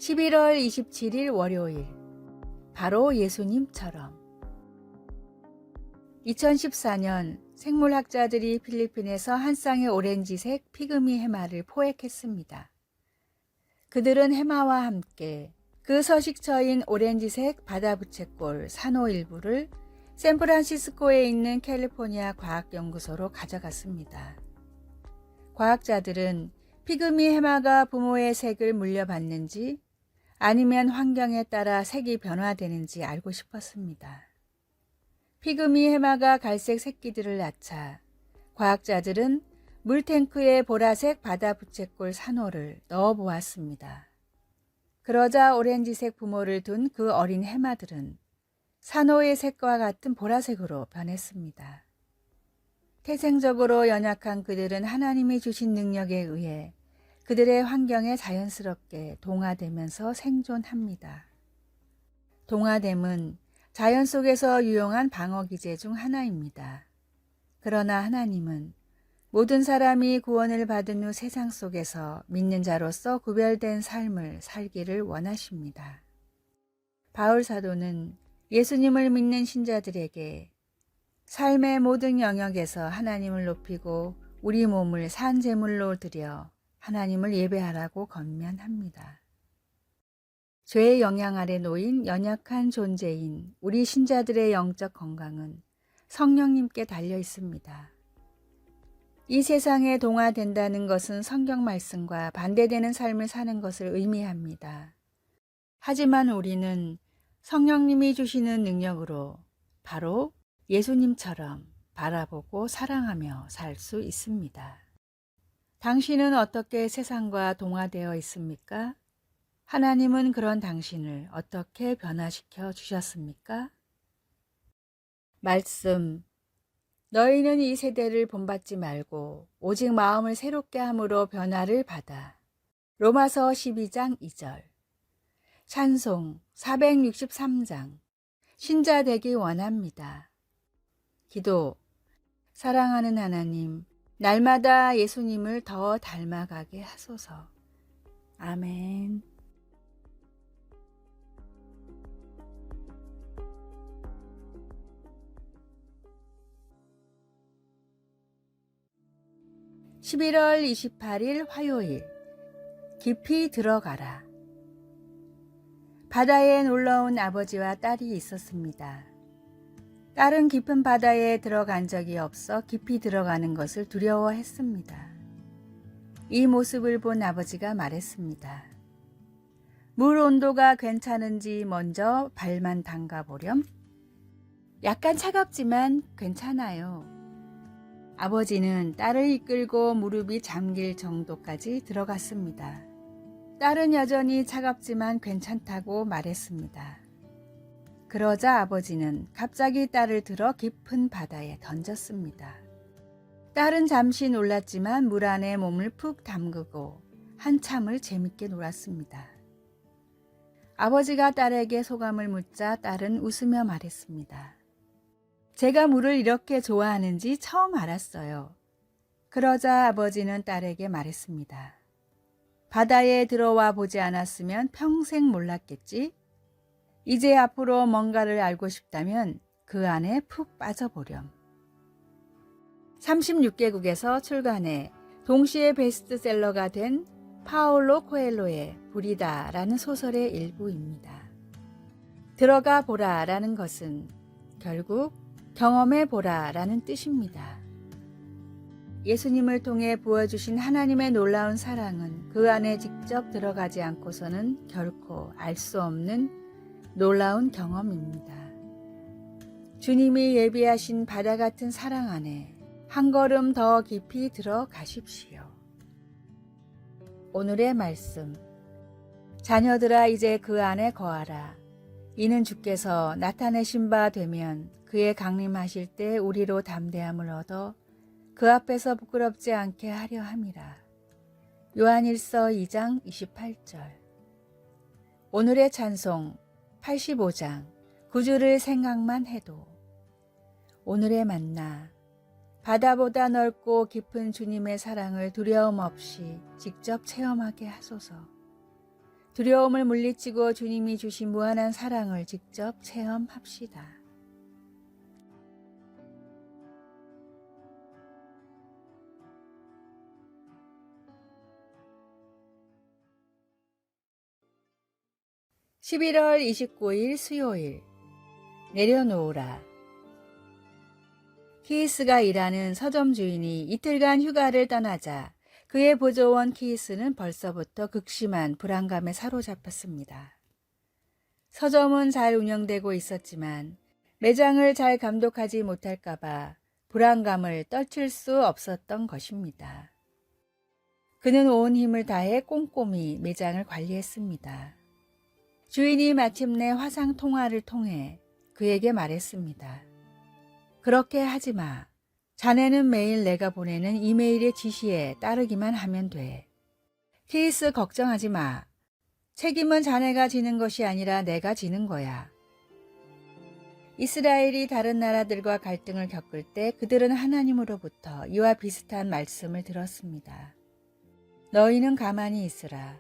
11월 27일 월요일, 바로 예수님처럼. 2014년 생물학자들이 필리핀에서 한 쌍의 오렌지색 피그미 해마를 포획했습니다. 그들은 해마와 함께 그 서식처인 오렌지색 바다부채꼴 산호 일부를 샌프란시스코에 있는 캘리포니아 과학연구소로 가져갔습니다. 과학자들은 피그미 해마가 부모의 색을 물려받는지 아니면 환경에 따라 색이 변화되는지 알고 싶었습니다. 피그미 해마가 갈색 새끼들을 낳자 과학자들은 물탱크에 보라색 바다부채꼴 산호를 넣어보았습니다. 그러자 오렌지색 부모를 둔 그 어린 해마들은 산호의 색과 같은 보라색으로 변했습니다. 태생적으로 연약한 그들은 하나님이 주신 능력에 의해 그들의 환경에 자연스럽게 동화되면서 생존합니다. 동화됨은 자연 속에서 유용한 방어 기제 중 하나입니다. 그러나 하나님은 모든 사람이 구원을 받은 후 세상 속에서 믿는 자로서 구별된 삶을 살기를 원하십니다. 바울 사도는 예수님을 믿는 신자들에게 삶의 모든 영역에서 하나님을 높이고 우리 몸을 산 제물로 드려 하나님을 예배하라고 권면합니다. 죄의 영향 아래 놓인 연약한 존재인 우리 신자들의 영적 건강은 성령님께 달려 있습니다. 이 세상에 동화된다는 것은 성경 말씀과 반대되는 삶을 사는 것을 의미합니다. 하지만 우리는 성령님이 주시는 능력으로 바로 예수님처럼 바라보고 사랑하며 살 수 있습니다. 당신은 어떻게 세상과 동화되어 있습니까? 하나님은 그런 당신을 어떻게 변화시켜 주셨습니까? 말씀. 너희는 이 세대를 본받지 말고 오직 마음을 새롭게 함으로 변화를 받아. 로마서 12장 2절. 찬송 463장. 신자 되기 원합니다. 기도. 사랑하는 하나님, 날마다 예수님을 더 닮아가게 하소서. 아멘. (11월 28일) 화요일. 깊이 들어가라. 바다에 놀러온 아버지와 딸이 있었습니다. 딸은 깊은 바다에 들어간 적이 없어 깊이 들어가는 것을 두려워했습니다. 이 모습을 본 아버지가 말했습니다. 물 온도가 괜찮은지 먼저 발만 담가보렴. 약간 차갑지만 괜찮아요. 아버지는 딸을 이끌고 무릎이 잠길 정도까지 들어갔습니다. 딸은 여전히 차갑지만 괜찮다고 말했습니다. 그러자 아버지는 갑자기 딸을 들어 깊은 바다에 던졌습니다. 딸은 잠시 놀랐지만 물 안에 몸을 푹 담그고 한참을 재밌게 놀았습니다. 아버지가 딸에게 소감을 묻자 딸은 웃으며 말했습니다. 제가 물을 이렇게 좋아하는지 처음 알았어요. 그러자 아버지는 딸에게 말했습니다. 바다에 들어와 보지 않았으면 평생 몰랐겠지? 이제 앞으로 뭔가를 알고 싶다면 그 안에 푹 빠져보렴. 36개국에서 출간해 동시에 베스트셀러가 된 파올로 코엘로의 불이다라는 소설의 일부입니다. 들어가 보라라는 것은 결국 경험해 보라라는 뜻입니다. 예수님을 통해 부어주신 하나님의 놀라운 사랑은 그 안에 직접 들어가지 않고서는 결코 알 수 없는 놀라운 경험입니다. 주님이 예비하신 바다 같은 사랑 안에 한 걸음 더 깊이 들어가십시오. 오늘의 말씀. 자녀들아 이제 그 안에 거하라. 이는 주께서 나타내신 바 되면 그의 강림하실 때 우리로 담대함을 얻어 그 앞에서 부끄럽지 않게 하려 함이라. 요한일서 2장 28절. 오늘의 찬송 85장. 구주를 생각만 해도. 오늘의 만나. 바다보다 넓고 깊은 주님의 사랑을 두려움 없이 직접 체험하게 하소서. 두려움을 물리치고 주님이 주신 무한한 사랑을 직접 체험합시다. (11월 29일) 수요일. 내려놓으라. 키이스가 일하는 서점 주인이 이틀간 휴가를 떠나자 그의 보조원 키이스는 벌써부터 극심한 불안감에 사로잡혔습니다. 서점은 잘 운영되고 있었지만 매장을 잘 감독하지 못할까봐 불안감을 떨칠 수 없었던 것입니다. 그는 온 힘을 다해 꼼꼼히 매장을 관리했습니다. 주인이 마침내 화상 통화를 통해 그에게 말했습니다. 그렇게 하지 마. 자네는 매일 내가 보내는 이메일의 지시에 따르기만 하면 돼. 키이스 걱정하지 마. 책임은 자네가 지는 것이 아니라 내가 지는 거야. 이스라엘이 다른 나라들과 갈등을 겪을 때 그들은 하나님으로부터 이와 비슷한 말씀을 들었습니다. 너희는 가만히 있으라.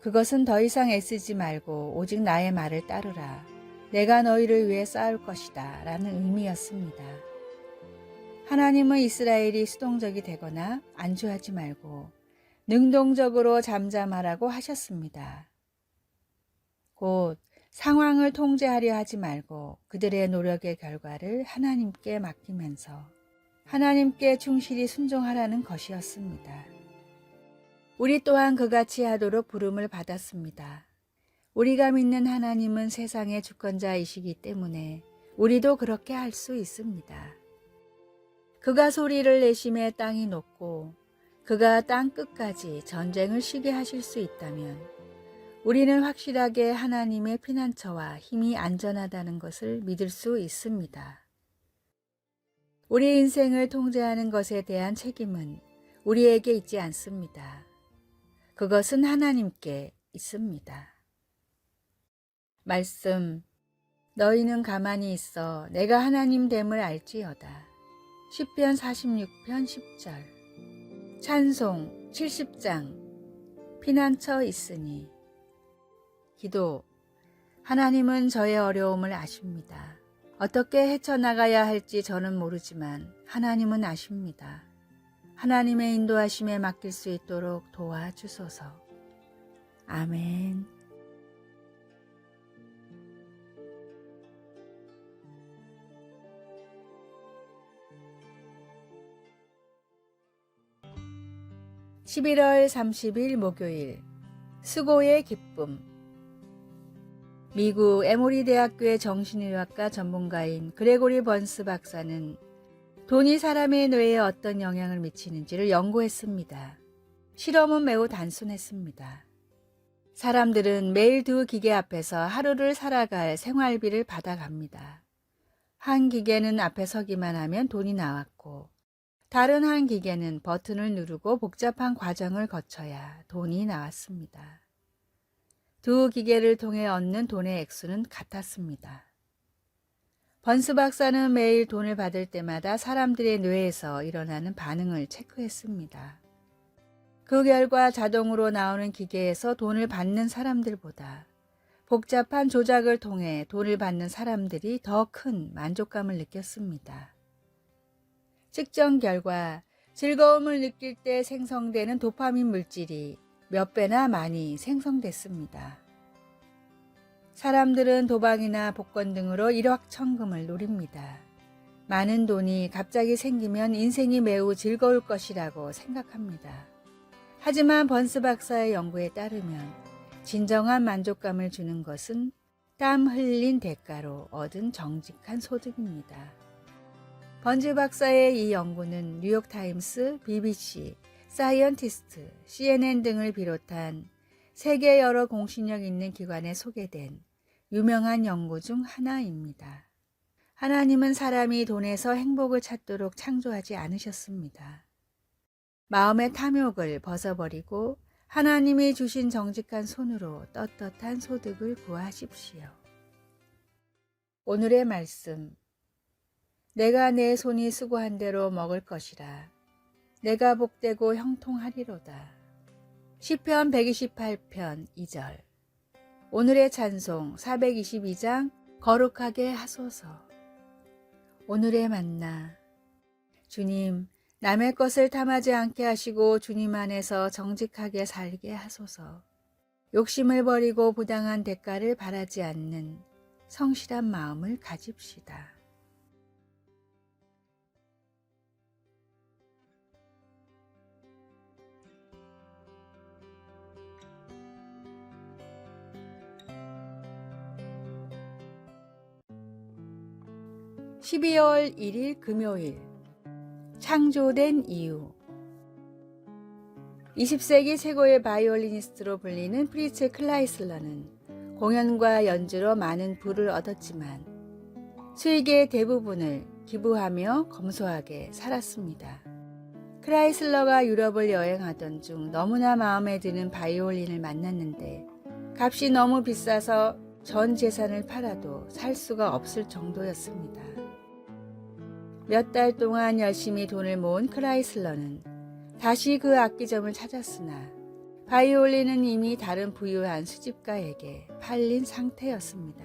그것은 더 이상 애쓰지 말고 오직 나의 말을 따르라. 내가 너희를 위해 싸울 것이다 라는 의미였습니다. 하나님은 이스라엘이 수동적이 되거나 안주하지 말고 능동적으로 잠잠하라고 하셨습니다. 곧 상황을 통제하려 하지 말고 그들의 노력의 결과를 하나님께 맡기면서 하나님께 충실히 순종하라는 것이었습니다. 우리 또한 그같이 하도록 부름을 받았습니다. 우리가 믿는 하나님은 세상의 주권자이시기 때문에 우리도 그렇게 할 수 있습니다. 그가 소리를 내심에 땅이 녹고 그가 땅 끝까지 전쟁을 쉬게 하실 수 있다면 우리는 확실하게 하나님의 피난처와 힘이 안전하다는 것을 믿을 수 있습니다. 우리 인생을 통제하는 것에 대한 책임은 우리에게 있지 않습니다. 그것은 하나님께 있습니다. 말씀, 너희는 가만히 있어 내가 하나님 됨을 알지어다. 시편 46편 10절. 찬송 70장. 피난처 있으니. 기도. 하나님은 저의 어려움을 아십니다. 어떻게 헤쳐나가야 할지 저는 모르지만 하나님은 아십니다. 하나님의 인도하심에 맡길 수 있도록 도와주소서. 아멘. (11월 30일) 목요일. 수고의 기쁨. 미국 에모리 대학교의 정신의학과 전문가인 그레고리 번스 박사는 돈이 사람의 뇌에 어떤 영향을 미치는지를 연구했습니다. 실험은 매우 단순했습니다. 사람들은 매일 두 기계 앞에서 하루를 살아갈 생활비를 받아갑니다. 한 기계는 앞에 서기만 하면 돈이 나왔고 다른 한 기계는 버튼을 누르고 복잡한 과정을 거쳐야 돈이 나왔습니다. 두 기계를 통해 얻는 돈의 액수는 같았습니다. 번스 박사는 매일 돈을 받을 때마다 사람들의 뇌에서 일어나는 반응을 체크했습니다. 그 결과 자동으로 나오는 기계에서 돈을 받는 사람들보다 복잡한 조작을 통해 돈을 받는 사람들이 더 큰 만족감을 느꼈습니다. 측정 결과 즐거움을 느낄 때 생성되는 도파민 물질이 몇 배나 많이 생성됐습니다. 사람들은 도박이나 복권 등으로 일확천금을 노립니다. 많은 돈이 갑자기 생기면 인생이 매우 즐거울 것이라고 생각합니다. 하지만 번스 박사의 연구에 따르면 진정한 만족감을 주는 것은 땀 흘린 대가로 얻은 정직한 소득입니다. 번즈 박사의 이 연구는 뉴욕타임스, BBC, 사이언티스트, CNN 등을 비롯한 세계 여러 공신력 있는 기관에 소개된 유명한 연구 중 하나입니다. 하나님은 사람이 돈에서 행복을 찾도록 창조하지 않으셨습니다. 마음의 탐욕을 벗어버리고 하나님이 주신 정직한 손으로 떳떳한 소득을 구하십시오. 오늘의 말씀. 내가 내 손이 수고한 대로 먹을 것이라. 내가 복되고 형통하리로다. 시편 128편 2절. 오늘의 찬송 422장 거룩하게 하소서. 오늘의 만나. 주님, 남의 것을 탐하지 않게 하시고 주님 안에서 정직하게 살게 하소서. 욕심을 버리고 부당한 대가를 바라지 않는 성실한 마음을 가집시다. (12월 1일) 금요일. 창조된 이유. 20세기 최고의 바이올리니스트로 불리는 프리츠 클라이슬러는 공연과 연주로 많은 부를 얻었지만 수익의 대부분을 기부하며 검소하게 살았습니다. 클라이슬러가 유럽을 여행하던 중 너무나 마음에 드는 바이올린을 만났는데 값이 너무 비싸서 전 재산을 팔아도 살 수가 없을 정도였습니다. 몇 달 동안 열심히 돈을 모은 클라이슬러는 다시 그 악기점을 찾았으나 바이올린은 이미 다른 부유한 수집가에게 팔린 상태였습니다.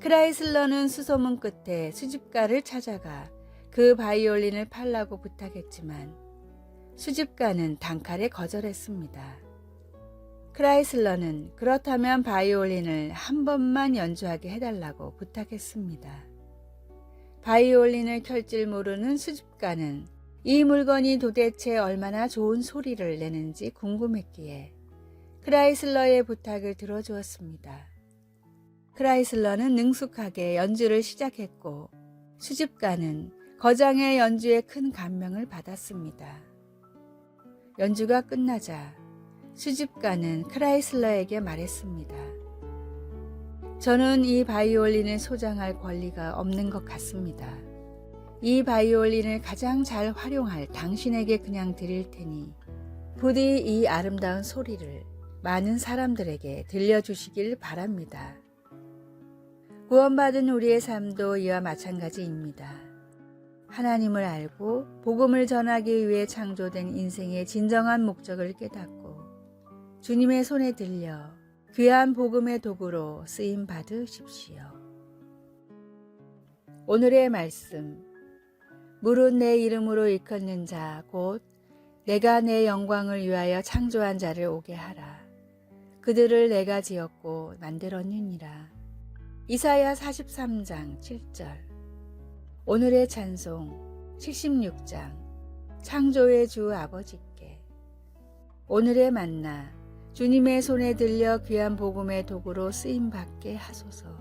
클라이슬러는 수소문 끝에 수집가를 찾아가 그 바이올린을 팔라고 부탁했지만 수집가는 단칼에 거절했습니다. 클라이슬러는 그렇다면 바이올린을 한 번만 연주하게 해달라고 부탁했습니다. 바이올린을 켤 줄 모르는 수집가는 이 물건이 도대체 얼마나 좋은 소리를 내는지 궁금했기에 클라이슬러의 부탁을 들어주었습니다. 클라이슬러는 능숙하게 연주를 시작했고 수집가는 거장의 연주에 큰 감명을 받았습니다. 연주가 끝나자 수집가는 클라이슬러에게 말했습니다. 저는 이 바이올린을 소장할 권리가 없는 것 같습니다. 이 바이올린을 가장 잘 활용할 당신에게 그냥 드릴 테니 부디 이 아름다운 소리를 많은 사람들에게 들려주시길 바랍니다. 구원받은 우리의 삶도 이와 마찬가지입니다. 하나님을 알고 복음을 전하기 위해 창조된 인생의 진정한 목적을 깨닫고 주님의 손에 들려 귀한 복음의 도구로 쓰임 받으십시오. 오늘의 말씀. 물은 내 이름으로 일컫는 자 곧 내가 내 영광을 위하여 창조한 자를 오게 하라. 그들을 내가 지었고 만들었느니라. 이사야 43장 7절. 오늘의 찬송 76장 창조의 주 아버지께. 오늘의 만나. 주님의 손에 들려 귀한 복음의 도구로 쓰임받게 하소서.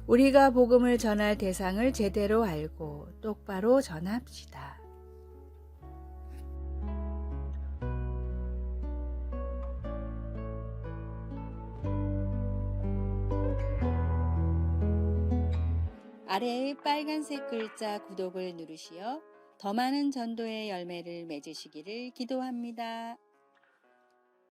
우리가 복음을 전할 대상을 제대로 알고 똑바로 전합시다. 아래의 빨간색 글자 구독을 누르시어 더 많은 전도의 열매를 맺으시기를 기도합니다.